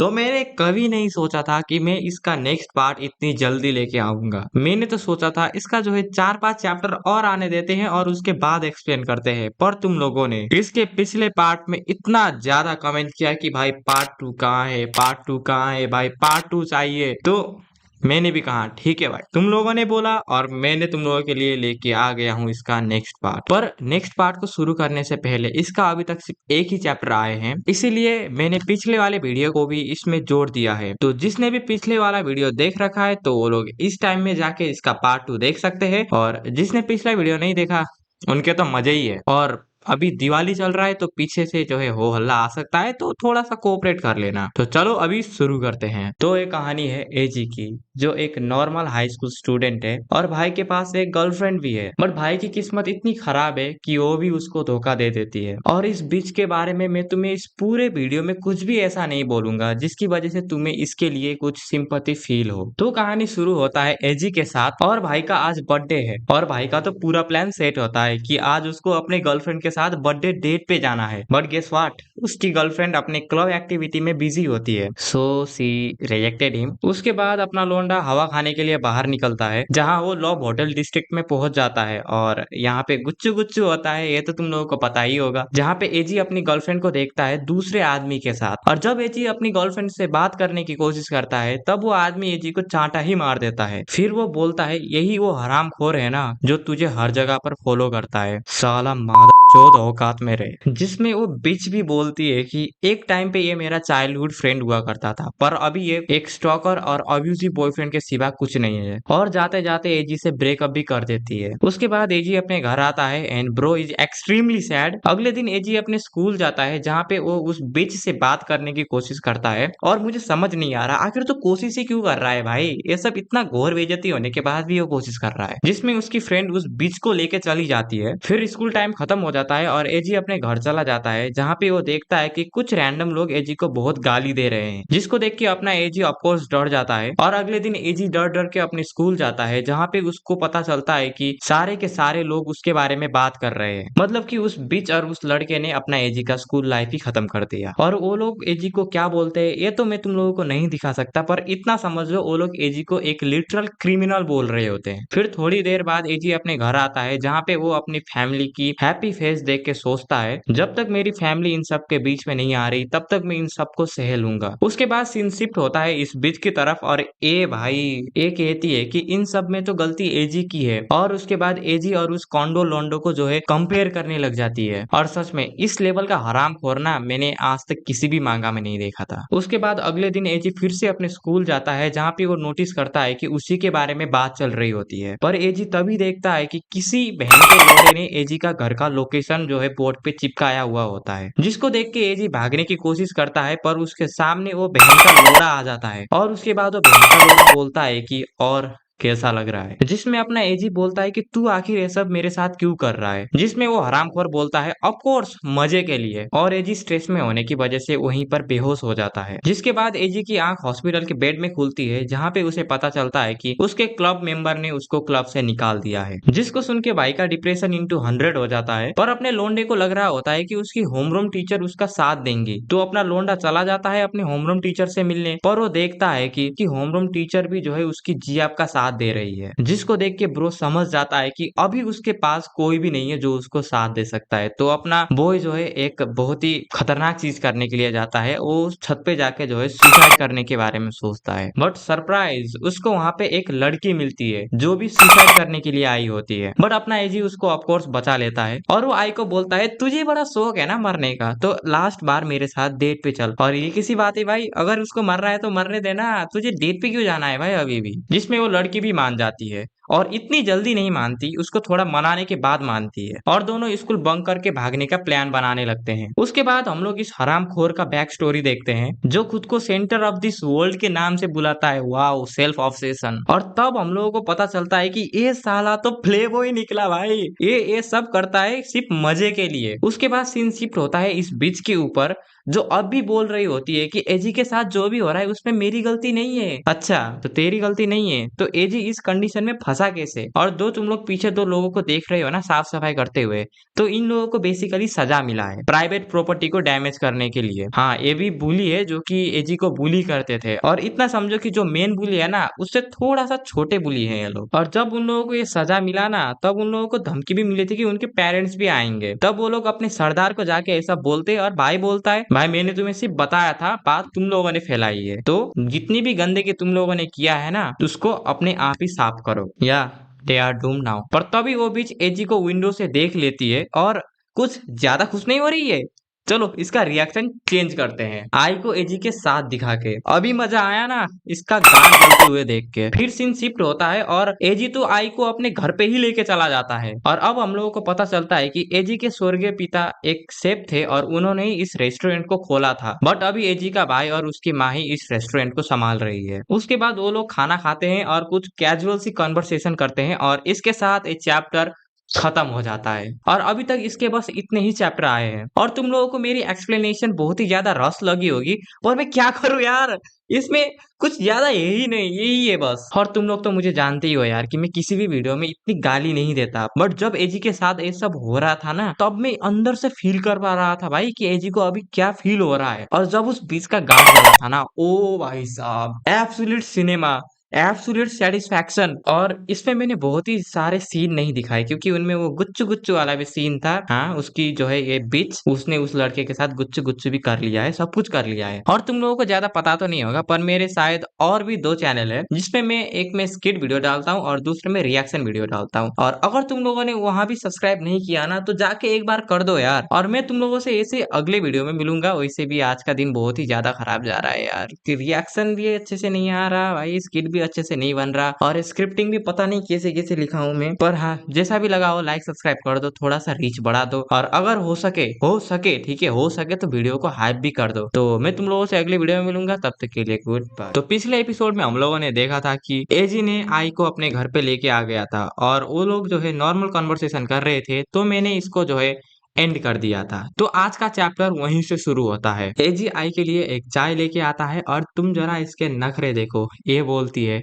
तो मैंने कभी नहीं सोचा था कि मैं इसका नेक्स्ट पार्ट इतनी जल्दी लेके आऊंगा। मैंने तो सोचा था इसका जो है 4-5 चैप्टर और आने देते हैं और उसके बाद एक्सप्लेन करते हैं, पर तुम लोगों ने इसके पिछले पार्ट में इतना ज्यादा कमेंट किया कि भाई पार्ट 2 कहाँ है, पार्ट 2 कहाँ है, भाई पार्ट 2 चाहिए। तो मैंने भी कहा ठीक है भाई, तुम लोगों ने बोला और मैंने तुम लोगों के लिए लेके आ गया हूँ इसका नेक्स्ट पार्ट। पर नेक्स्ट पार्ट को शुरू करने से पहले इसका अभी तक सिर्फ एक ही चैप्टर आए हैं, इसीलिए मैंने पिछले वाले वीडियो को भी इसमें जोड़ दिया है। तो जिसने भी पिछले वाला वीडियो देख रखा है तो वो लोग इस टाइम में जाके इसका पार्ट 2 देख सकते हैं, और जिसने पिछला वीडियो नहीं देखा उनके तो मजे ही है। और अभी दिवाली चल रहा है तो पीछे से जो है हो हल्ला आ सकता है, तो थोड़ा सा कोऑपरेट कर लेना। तो चलो अभी शुरू करते हैं। तो ये कहानी है एजी की, जो एक नॉर्मल हाई स्कूल स्टूडेंट है और भाई के पास एक गर्लफ्रेंड भी है, बट भाई की किस्मत इतनी खराब है कि वो भी उसको धोखा दे देती है। और इस बीच के बारे में मैं तुम्हें इस पूरे वीडियो में कुछ भी ऐसा नहीं बोलूंगा जिसकी वजह से तुम्हें इसके लिए कुछ सिंपैथी फील हो। तो कहानी शुरू होता है एजी के साथ, और भाई का आज बर्थडे है और भाई का तो पूरा प्लान सेट होता है कि आज उसको अपने गर्लफ्रेंड के साथ बर्थडे डेट पे जाना है। बट गेस व्हाट, उसकी गर्लफ्रेंड अपने क्लब एक्टिविटी में बिजी होती है, सो सी रिजेक्टेड हिम। उसके बाद अपना लोंडा हवा खाने के लिए बाहर निकलता है, जहाँ वो लॉब होटल डिस्ट्रिक्ट में पहुंच जाता है। और यहाँ पे गुच्चू गुच्चू होता है, ये तो तुम लोगों को पता ही होगा, जहाँ पे एजी अपनी गर्लफ्रेंड को देखता है दूसरे आदमी के साथ। और जब एजी अपनी गर्लफ्रेंड से बात करने की कोशिश करता है तब वो आदमी एजी को चांटा ही मार देता है। फिर वो बोलता है यही वो हरामखोर है ना जो तुझे हर जगह पर फॉलो करता है, साला माद चौथ औकात में रहे। जिसमें वो बिच भी बोलती है कि एक टाइम पे ये मेरा चाइल्डहुड फ्रेंड हुआ करता था, पर अभी ये एक स्टॉकर और अब्यूसिव बॉयफ्रेंड के सिवा कुछ नहीं है। और जाते जाते एजी से ब्रेकअप भी कर देती है। उसके बाद एजी अपने घर आता है and bro is extremely sad. अगले दिन एजी अपने स्कूल जाता है, जहाँ पे वो उस बिच से बात करने की कोशिश करता है। और मुझे समझ नहीं आ रहा आखिर तो कोशिश ही क्यों कर रहा है भाई, ये सब इतना घोर बेइज्जती होने के बाद भी वो कोशिश कर रहा है। जिसमें उसकी फ्रेंड उस बिच को लेके चली जाती है। फिर स्कूल टाइम खत्म हो जाता है और एजी अपने घर चला जाता है, जहाँ पे वो देखता है कि कुछ रैंडम लोग एजी को बहुत गाली दे रहे हैं, जिसको देख के अपना एजी ऑफकोर्स डर जाता है। और अगले दिन एजी डर डर के अपने स्कूल जाता है, जहाँ पे उसको पता चलता है कि सारे के सारे लोग उसके बारे में बात कर रहे हैं, मतलब कि उस बिच और उस लड़के ने अपना एजी का स्कूल लाइफ ही खत्म कर दिया। और वो लोग एजी को क्या बोलते हैं ये तो मैं तुम लोगों को नहीं दिखा सकता, पर इतना समझ लो वो लोग एजी को एक लिटरल क्रिमिनल बोल रहे होते हैं। फिर थोड़ी देर बाद एजी अपने घर आता है, जहाँ पे वो अपनी फैमिली की हैप्पी फेस देख के सोचता है जब तक मेरी फैमिली इन सब के बीच में नहीं आ रही तब तक मैं इन सबको सह लूंगा। उसके बाद सीन शिफ्ट होता है इस बीच की तरफ, और ए भाई ए कहती है कि इन सब में तो गलती एजी की है। और उसके बाद एजी और उस कॉन्डो लोंडो को जो है कंपेयर करने लग जाती है। और सच में इस लेवल का हरामखोर ना मैंने आज तक किसी भी मांगा में नहीं देखा था। उसके बाद अगले दिन एजी फिर से अपने स्कूल जाता है, जहाँ पे वो नोटिस करता है कि उसी के बारे में बात चल रही होती है। पर एजी तभी देखता है कि किसी बहन के लौंडे ने एजी का घर का लोकेशन जो है बोर्ड पे चिपकाया हुआ होता है, जिसको देख के एजी भागने की कोशिश करता है, पर उसके सामने वो बहन का लोड़ा आ जाता है। और उसके बाद वो बहन का लोड़ा बोलता है कि और कैसा लग रहा है, जिसमें अपना एजी बोलता है कि तू आखिर ये सब मेरे साथ क्यों कर रहा है, जिसमें वो हरामखोर बोलता है ऑफ कोर्स मजे के लिए। और एजी स्ट्रेस में होने की वजह से वहीं पर बेहोश हो जाता है। जिसके बाद एजी की आंख हॉस्पिटल के बेड में खुलती है, जहाँ पे उसे पता चलता है कि उसके क्लब मेंबर ने उसको क्लब से निकाल दिया है। जिसको सुन के भाई का डिप्रेशन इंटू 100 हो जाता है। पर अपने लोंडे को लग रहा होता है कि उसकी होमरूम टीचर उसका साथ देंगी, तो अपना लोंडा चला जाता है अपने होमरूम टीचर से मिलने। पर वो देखता है कि होमरूम टीचर भी जो है उसकी जियाब का साथ दे रही है, जिसको देख के ब्रो समझ जाता है कि अभी उसके पास कोई भी नहीं है जो उसको साथ दे सकता है। तो अपना बॉय जो है एक बहुत ही खतरनाक चीज करने के लिए जाता है, वो उस छत पे जाके जो है सुसाइड करने के बारे में सोचता है। बट सरप्राइज, उसको वहाँ पे एक लड़की मिलती है जो भी सुसाइड करने के लिए आई होती है। बट अपना एजी उसको ऑफकोर्स बचा लेता है, और वो आई को बोलता है तुझे बड़ा शौक है ना मरने का, तो लास्ट बार मेरे साथ डेट पे चल। और ये किसी बात है भाई, अगर उसको मर रहा है तो मरने देना, तुझे डेट पे क्यों जाना है भाई अभी भी। जिसमें वो लड़की भी मान जाती है, और इतनी जल्दी नहीं मानती, उसको थोड़ा मनाने के बाद मानती है। और दोनों स्कूल बंक करके भागने का प्लान बनाने लगते हैं। उसके बाद हम लोग इस हरामखोर का बैक स्टोरी देखते हैं, जो खुद को सेंटर ऑफ दिस वर्ल्ड के नाम से बुलाता है। Wow, self obsession. और तब हम लोगों को पता चलता है कि ये साला तो प्लेबॉय निकला भाई, ये सब करता है सिर्फ मजे के लिए। उसके बाद सीन शिफ्ट होता है इस बीच के ऊपर, जो अब भी बोल रही होती है कि एजी के साथ जो भी हो रहा है उसमें मेरी गलती नहीं है। अच्छा, तो तेरी गलती नहीं है तो एजी इस कंडीशन में फंसा कैसे? और दो तुम लोग पीछे दो लोगों को देख रहे हो ना साफ सफाई करते हुए, तो इन लोगों को बेसिकली सजा मिला है प्राइवेट प्रॉपर्टी को डैमेज करने के लिए। हाँ, ये भी बुली है जो कि एजी को बुली करते थे, और इतना समझो कि जो मेन बुली है ना उससे थोड़ा सा छोटे बुली है ये लोग। और जब उन लोगों को ये सजा मिला ना तब उन लोगों को धमकी भी मिली थी कि उनके पेरेंट्स भी आएंगे, तब वो लोग अपने सरदार को जाके ऐसा बोलते और भाई बोलता है भाई मैंने तुम्हें सिर्फ बताया था, बात तुम लोगों ने फैलाई है, तो जितनी भी गंदगी तुम लोगों ने किया है ना उसको अपने आप ही साफ करो या दे आर डूम नाउ। पर तभी वो बीच एजी को विंडो से देख लेती है और कुछ ज्यादा खुश नहीं हो रही है। चलो इसका रिएक्शन चेंज करते हैं आई को एजी के साथ दिखा के। अभी मजा आया ना इसका गान जलते हुए देख के। फिर सीन शिफ्ट होता है और एजी तो आई को अपने घर पे ही लेके चला जाता है, और अब हम लोगों को पता चलता है कि एजी के स्वर्गीय पिता एक शेफ थे और उन्होंने ही इस रेस्टोरेंट को खोला था, बट अभी एजी का भाई और उसकी माँ ही इस रेस्टोरेंट को संभाल रही है। उसके बाद वो लोग खाना खाते हैं और कुछ कैजुअल सी कन्वर्सेशन करते हैं, और इसके साथ एक चैप्टर खत्म हो जाता है। और अभी तक इसके बस इतने ही चैप्टर आए हैं, और तुम लोगों को मेरी एक्सप्लेनेशन बहुत ही ज्यादा रस लगी होगी, और मैं क्या करूं यार, इसमें कुछ ज्यादा यही नहीं, यही है बस। और तुम लोग तो मुझे जानते ही हो यार कि मैं किसी भी वीडियो में इतनी गाली नहीं देता, बट जब एजी के साथ ये सब हो रहा था ना तब मैं अंदर से फील कर पा रहा था भाई कि एजी को अभी क्या फील हो रहा है। और जब उस बीच का गाना लगा था ना, ओ भाई साहब, एब्सोल्यूट सिनेमा, एब्सोल्यूट सेटिस्फैक्शन। और इसमें मैंने बहुत ही सारे सीन नहीं दिखाए क्योंकि उनमें वो गुच्चू गुच्चू वाला भी सीन था। हाँ, उसकी जो है ये बिच, उसने उस लड़के के साथ गुच्चू गुच्चू भी कर लिया है, सब कुछ कर लिया है। और तुम लोगों को ज्यादा पता तो नहीं होगा पर मेरे शायद और भी दो चैनल है जिसमें मैं एक में स्किट वीडियो डालता हूँ और दूसरे में रिएक्शन वीडियो डालता हूँ। और अगर तुम लोगों ने वहां भी सब्सक्राइब नहीं किया ना तो जाके एक बार कर दो यार। और मैं तुम लोगों से ऐसे अगले वीडियो में मिलूंगा। वैसे भी आज का दिन बहुत ही ज्यादा खराब जा रहा है यार, रिएक्शन भी अच्छे से नहीं आ रहा भाई, स्किट भी अच्छे से नहीं बन रहा, और स्क्रिप्टिंग भी पता नहीं कैसे कैसे लिखा हूँ मैं। पर हाँ, जैसा भी लगा हो लाइक सब्सक्राइब कर दो, थोड़ा सा रीच बढ़ा दो, और अगर हो सके ठीक है, हो सके तो वीडियो को हाइप भी कर दो। तो मैं तुम लोगों से अगले वीडियो में मिलूंगा, तब तक के लिए गुड बाय। तो पिछले एपिसोड में हम लोगों ने देखा था कि एजी ने आई को अपने घर पे लेके आ गया था और वो लोग जो है नॉर्मल कन्वर्सेशन कर रहे थे, तो मैंने इसको जो है एंड कर दिया था। तो आज का चैप्टर वहीं से शुरू होता है। एजी आई के लिए एक चाय लेके आता है और तुम जरा इसके नखरे देखो, ये बोलती है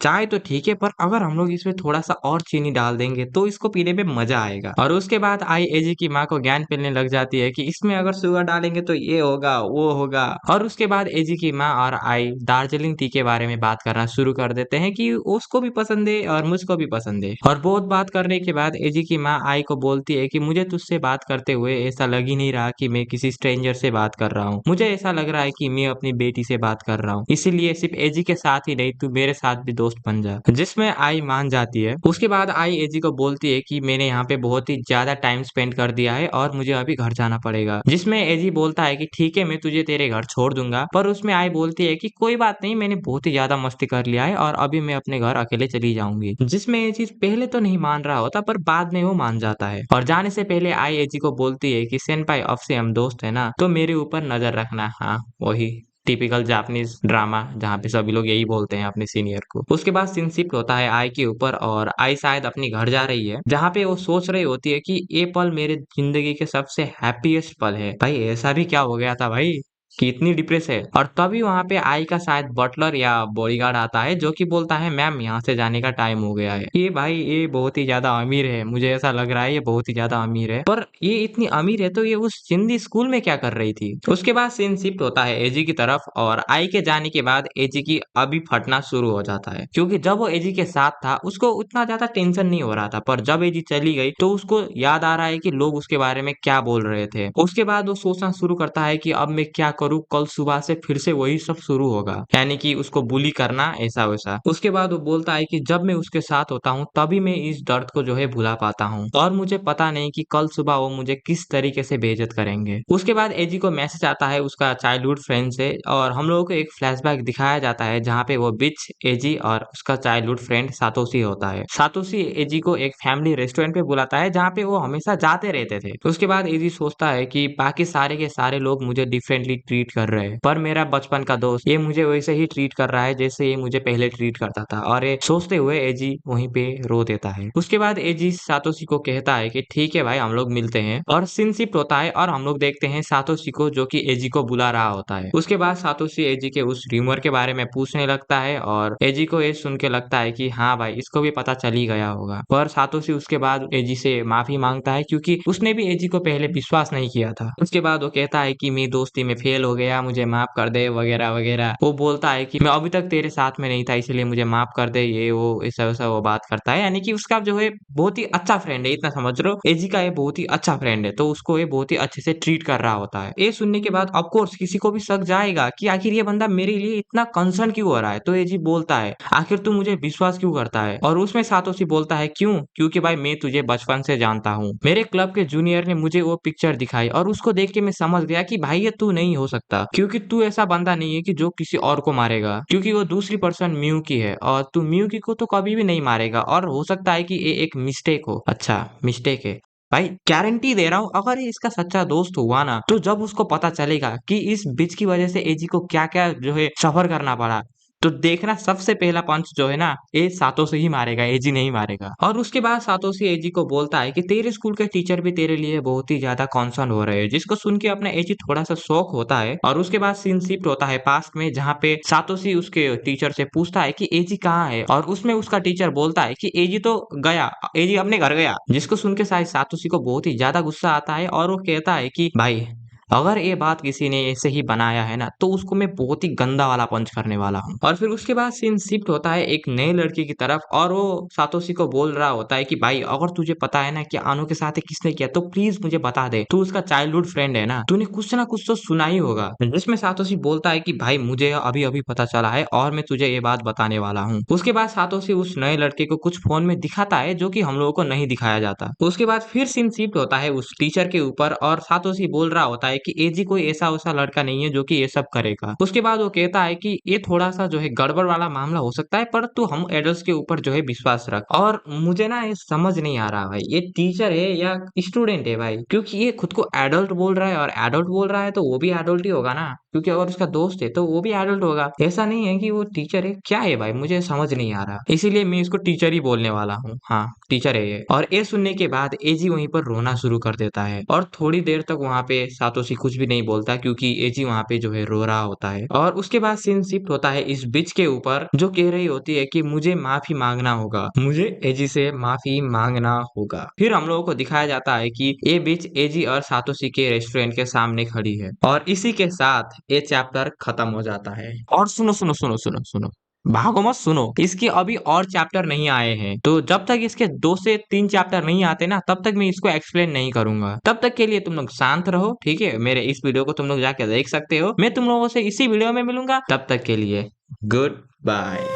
चाय तो ठीक है पर अगर हम लोग इसमें थोड़ा सा और चीनी डाल देंगे तो इसको पीने में मजा आएगा। और उसके बाद आई एजी की माँ को ज्ञान मिलने लग जाती है कि इसमें अगर शुगर डालेंगे तो ये होगा वो होगा। और उसके बाद एजी की माँ और आई दार्जिलिंग टी के बारे में बात करना शुरू कर देते हैं कि उसको भी पसंद है और मुझको भी पसंद है। और बहुत बात करने के बाद एजी की माँ आई को बोलती है कि मुझे तुझसे बात करते हुए ऐसा लग ही नहीं रहा कि मैं किसी स्ट्रेंजर से बात कर रहा हूँ, मुझे ऐसा लग रहा है कि मैं अपनी बेटी से बात कर रहा हूँ, इसीलिए सिर्फ एजी के साथ ही नहीं तू मेरे साथ भी दोस्त बन जा। जिसमें आई मान जाती है। उसके बाद आई एजी को बोलती है कि मैंने यहाँ पे बहुत ही ज्यादा टाइम स्पेंड कर दिया है और मुझे अभी घर जाना पड़ेगा। जिसमें एजी बोलता है कि ठीक है मैं तुझे तेरे घर छोड़ दूंगा, पर उसमें आई बोलती है कि कोई बात नहीं, मैंने बहुत ही ज्यादा मस्ती कर लिया है और अभी मैं अपने घर अकेले चली जाऊंगी। जिसमें ये चीज पहले तो नहीं मान रहा होता पर बाद में वो मान जाता है। और जाने से पहले आई एजी को बोलती है कि सेनपाई अब से हम दोस्त है ना, तो मेरे ऊपर नजर रखना। हाँ, वही टिपिकल जापानीज ड्रामा जहाँ पे सभी लोग यही बोलते हैं अपने सीनियर को। उसके बाद सीन शिफ्ट होता है आई के ऊपर और आई शायद अपनी घर जा रही है, जहाँ पे वो सोच रही होती है कि ये पल मेरे जिंदगी के सबसे हैप्पीएस्ट पल है। भाई ऐसा भी क्या हो गया था भाई कि इतनी डिप्रेस है। और तभी वहां पे आई का शायद बटलर या बॉडीगार्ड आता है जो कि बोलता है मैम यहाँ से जाने का टाइम हो गया है। ये भाई ये बहुत ही ज्यादा अमीर है, मुझे ऐसा लग रहा है ये बहुत ही ज्यादा अमीर है। पर ये इतनी अमीर है तो ये उस हिंदी स्कूल में क्या कर रही थी। उसके बाद सीन शिफ्ट होता है एजी की तरफ और आई के जाने के बाद एजी की अभी फटना शुरू हो जाता है, क्योंकि जब वो एजी के साथ था उसको उतना ज्यादा टेंशन नहीं हो रहा था, पर जब एजी चली गई तो उसको याद आ रहा है कि लोग उसके बारे में क्या बोल रहे थे। उसके बाद वो सोचना शुरू करता है कि अब मैं क्या करूँ, कल सुबह से फिर से वही सब शुरू होगा, यानी कि उसको बुली करना ऐसा वैसा। उसके बाद वो बोलता है कि जब मैं उसके साथ होता हूँ तभी मैं इस दर्द को जो है भुला पाता हूँ, और मुझे पता नहीं कि कल सुबह वो मुझे किस तरीके से बेइज्जत करेंगे। उसके बाद एजी को मैसेज आता है उसका चाइल्डहुड फ्रेंड से, और हम लोगों को एक फ्लैशबैक दिखाया जाता है जहाँ पे वो बिच, एजी और उसका चाइल्डहुड फ्रेंड सातोशी होता है। सातोशी एजी को एक फैमिली रेस्टोरेंट पे बुलाता है जहाँ पे वो हमेशा जाते रहते थे। उसके बाद एजी सोचता है कि बाकी सारे के सारे लोग मुझे डिफरेंटली ट्रीट कर रहे हैं, पर मेरा बचपन का दोस्त ये मुझे वैसे ही ट्रीट कर रहा है जैसे ये मुझे पहले ट्रीट करता था। और ये सोचते हुए एजी वहीं पे रो देता है। उसके बाद एजी सातोशी को कहता है कि ठीक है भाई, हम लोग मिलते हैं, और सीन शिफ्ट होता है और हम लोग देखते हैं सातोशी को जो कि एजी को बुला रहा होता है। उसके बाद सातोशी एजी के उस र्यूमर के बारे में पूछने लगता है और एजी को ये सुन के लगता है कि हाँ भाई, इसको भी पता चल ही गया होगा। पर सातोशी उसके बाद एजी से माफी मांगता है क्योंकि उसने भी एजी को पहले विश्वास नहीं किया था। उसके बाद वो कहता है कि मेरी दोस्ती में फेल हो गया, मुझे माफ कर दे वगैरह वगैरह। वो बोलता है कि मैं अभी तक तेरे साथ में नहीं था, इसलिए मुझे माफ कर दे, ये वो ऐसा वैसा वो बात करता है। यानी कि उसका जो है बहुत ही अच्छा फ्रेंड है, इतना समझ लो। एजी का ये बहुत ही अच्छा फ्रेंड है, तो उसको ये बहुत ही अच्छे से ट्रीट कर रहा होता है। ये सुनने के बाद ऑफ कोर्स किसी को भी शक जाएगा कि आखिर ये बंदा मेरे लिए इतना कंसर्न क्यों हो रहा है। तो एजी बोलता है आखिर तू मुझे विश्वास क्यों करता है, और उसमें सातोशी बोलता है क्यों, क्योंकि भाई मैं तुझे बचपन से जानता हूँ। मेरे क्लब के जूनियर ने मुझे वो पिक्चर दिखाई और उसको देख के मैं समझ गया कि भाई ये तू नहीं हो सकता, क्योंकि तू ऐसा बंदा नहीं है कि जो किसी और को मारेगा, क्योंकि वो दूसरी पर्सन मियूकी है और तू मियूकी को तो कभी भी नहीं मारेगा, और हो सकता है कि ये एक मिस्टेक हो। अच्छा मिस्टेक है भाई, गारंटी दे रहा हूँ अगर ये इसका सच्चा दोस्त हुआ ना, तो जब उसको पता चलेगा कि इस बिच की वजह से एजी को क्या क्या जो है सफर करना पड़ा, तो देखना सबसे पहला पंच जो है ना, ये सातों से ही मारेगा, एजी नहीं मारेगा। और उसके बाद सातोशी एजी को बोलता है कि तेरे स्कूल के टीचर भी तेरे लिए बहुत ही ज्यादा कॉन्सर्न हो रहे हैं, जिसको सुन के अपना एजी थोड़ा सा शौक होता है। और उसके बाद सीन शिफ्ट होता है पास्ट में, जहाँ पे सातोशी उसके टीचर से पूछता है कि एजी कहाँ है, और उसमें उसका टीचर बोलता है कि एजी तो गया, एजी अपने घर गया। जिसको सुन के शायद सातोशी को बहुत ही ज्यादा गुस्सा आता है और वो कहता है कि भाई, अगर ये बात किसी ने ऐसे ही बनाया है ना, तो उसको मैं बहुत ही गंदा वाला पंच करने वाला हूँ। और फिर उसके बाद सीन शिफ्ट होता है एक नए लड़की की तरफ, और वो सातोशी को बोल रहा होता है कि भाई, अगर तुझे पता है ना कि आनो के साथ ये किसने किया, तो प्लीज मुझे बता दे, तू उसका चाइल्डहुड फ्रेंड है ना, तूने कुछ ना कुछ तो सुना ही होगा। जिसमें सातोशी बोलता है कि भाई, मुझे अभी अभी पता चला है और मैं तुझे ये बात बताने वाला हूँ। उसके बाद सातोशी उस नए लड़के को कुछ फोन में दिखाता है जो कि हम लोगों को नहीं दिखाया जाता। उसके बाद फिर सीन शिफ्ट होता है उस टीचर के ऊपर, और सातोशी बोल रहा होता है कि एजी कोई ऐसा वैसा लड़का नहीं है जो कि ये सब करेगा। उसके बाद वो कहता है कि ये थोड़ा सा जो है गड़बड़ वाला मामला हो सकता है, पर तू हम एडल्ट्स के ऊपर जो है विश्वास रख। और मुझे ना ये समझ नहीं आ रहा भाई, ये टीचर है या स्टूडेंट है भाई, क्योंकि ये खुद को एडल्ट बोल रहा है, और एडल्ट बोल रहा है तो वो भी एडल्ट ही होगा ना, क्योंकि अगर उसका दोस्त है तो वो भी एडल्ट होगा। ऐसा नहीं है कि वो टीचर है, क्या है भाई, मुझे समझ नहीं आ रहा, इसीलिए मैं इसको टीचर ही बोलने वाला हूँ। हाँ, टीचर है ये। और ये सुनने के बाद एजी वहीं पर रोना शुरू कर देता है, और थोड़ी देर तक वहां पे सातोशी कुछ भी नहीं बोलता, क्योंकि एजी वहां पे जो है रो रहा होता है। और उसके बाद सीन शिफ्ट होता है इस बिच के ऊपर, जो कह रही होती है कि मुझे माफी मांगना होगा, मुझे एजी से माफी मांगना होगा। फिर हम लोगों को दिखाया जाता है कि ये बिच एजी और सातोशी के रेस्टोरेंट के सामने खड़ी है, और इसी के साथ ये चैप्टर खत्म हो जाता है। और सुनो सुनो सुनो सुनो सुनो, भागो मत, सुनो, इसके अभी और चैप्टर नहीं आए हैं, तो जब तक इसके 2 से 3 चैप्टर नहीं आते ना, तब तक मैं इसको एक्सप्लेन नहीं करूंगा। तब तक के लिए तुम लोग शांत रहो, ठीक है। मेरे इस वीडियो को तुम लोग जाके देख सकते हो। मैं तुम लोगों से इसी वीडियो में मिलूंगा, तब तक के लिए गुड बाय।